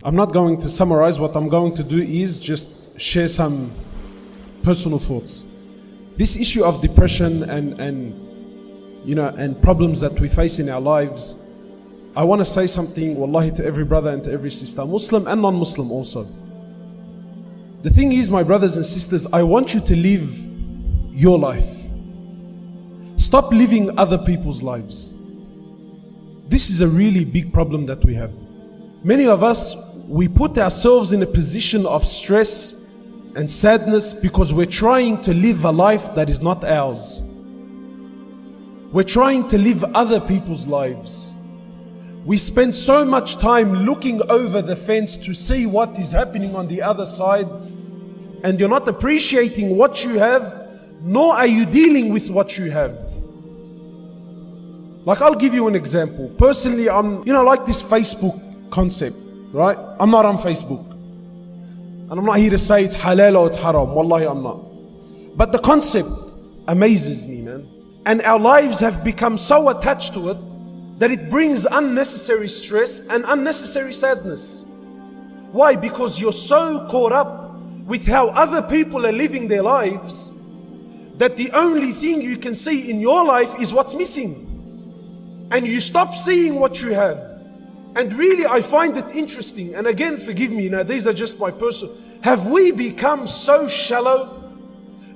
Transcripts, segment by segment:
I'm not going to summarize. What I'm going to do is just share some personal thoughts. This issue of depression and problems that we face in our lives, I want to say something, wallahi, to every brother and to every sister, Muslim and non-Muslim also. The thing is, my brothers and sisters, I want you to live your life. Stop living other people's lives. This is a really big problem that we have. Many of us, we put ourselves in a position of stress and sadness because we're trying to live a life that is not ours. We're trying to live other people's lives. We spend so much time looking over the fence to see what is happening on the other side, and you're not appreciating what you have, nor are you dealing with what you have. Like, I'll give you an example. Personally, I'm, like this Facebook concept, right? I'm not on Facebook. And I'm not here to say it's halal or it's haram. Wallahi, I'm not. But the concept amazes me, man. And our lives have become so attached to it that it brings unnecessary stress and unnecessary sadness. Why? Because you're so caught up with how other people are living their lives that the only thing you can see in your life is what's missing. And you stop seeing what you have. And really, I find it interesting. And again, forgive me, these are just my personal. Have we become so shallow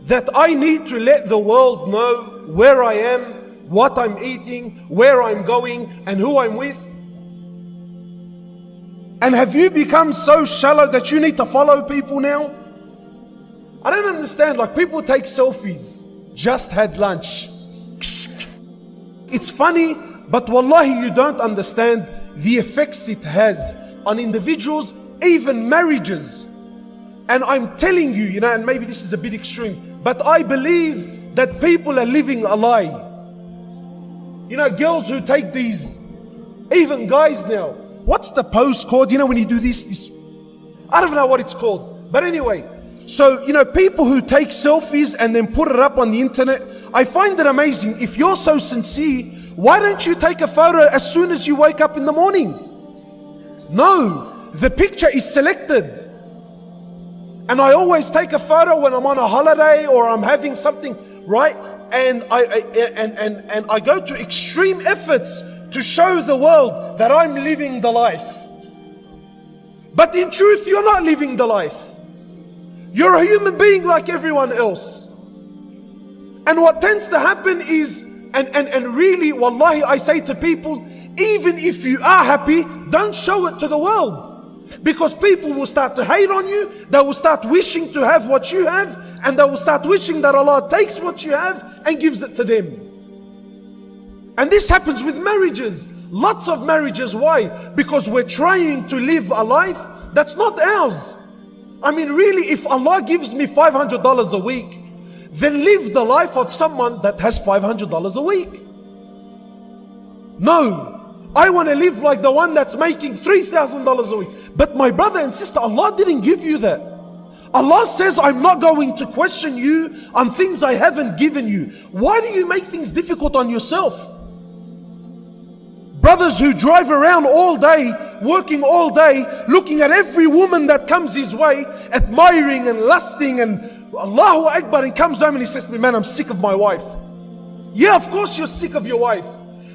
that I need to let the world know where I am, what I'm eating, where I'm going, and who I'm with? And have you become so shallow that you need to follow people now? I don't understand. Like, people take selfies. Just had lunch. It's funny, but wallahi, you don't understand the effects it has on individuals, even marriages. And I'm telling you, and maybe this is a bit extreme, but I believe that people are living a lie. Girls who take these, even guys now, what's the post called? When you do this, I don't know what it's called. But anyway, so, people who take selfies and then put it up on the internet, I find it amazing. If you're so sincere, why don't you take a photo as soon as you wake up in the morning? No, the picture is selected. And I always take a photo when I'm on a holiday or I'm having something, right? And I go to extreme efforts to show the world that I'm living the life. But in truth, you're not living the life. You're a human being like everyone else. And what tends to happen is, and really, wallahi, I say to people, even if you are happy, don't show it to the world. Because people will start to hate on you, they will start wishing to have what you have, and they will start wishing that Allah takes what you have and gives it to them. And this happens with marriages, lots of marriages. Why? Because we're trying to live a life that's not ours. I mean, really, if Allah gives me $500 a week, then live the life of someone that has $500 a week. No, I want to live like the one that's making $3,000 a week. But my brother and sister, Allah didn't give you that. Allah says, I'm not going to question you on things I haven't given you. Why do you make things difficult on yourself? Brothers who drive around all day, working all day, looking at every woman that comes his way, admiring and lusting and Allahu Akbar, and comes home and he says to me, man, I'm sick of my wife. Yeah, of course you're sick of your wife.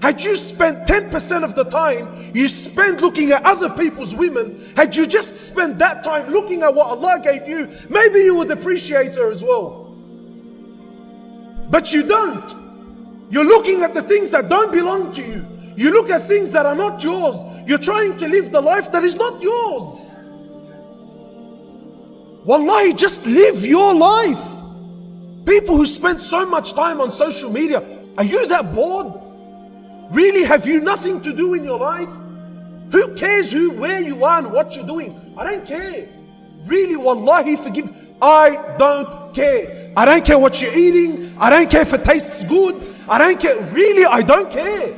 Had you spent 10% of the time you spend looking at other people's women, had you just spent that time looking at what Allah gave you, maybe you would appreciate her as well. But you don't. You're looking at the things that don't belong to you. You look at things that are not yours. You're trying to live the life that is not yours. Wallahi, just live your life. People who spend so much time on social media, are you that bored? Really, have you nothing to do in your life? Who cares where you are and what you're doing? I don't care. Really, wallahi, forgive. I don't care. I don't care what you're eating. I don't care if it tastes good. I don't care. Really, I don't care.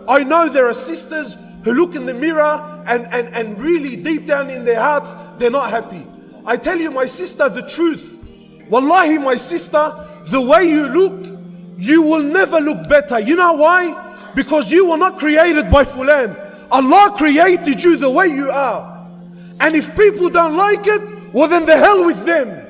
I know there are sisters who look in the mirror and really deep down in their hearts, they're not happy. I tell you, my sister, the truth. Wallahi, my sister, the way you look, you will never look better. You know why? Because you were not created by Fulan. Allah created you the way you are. And if people don't like it, well then the hell with them.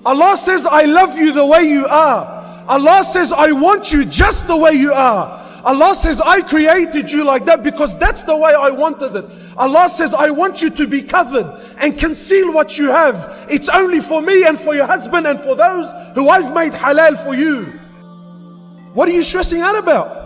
Allah says, I love you the way you are. Allah says, I want you just the way you are. Allah says, I created you like that because that's the way I wanted it. Allah says, I want you to be covered and conceal what you have. It's only for me and for your husband and for those who I've made halal for you. What are you stressing out about?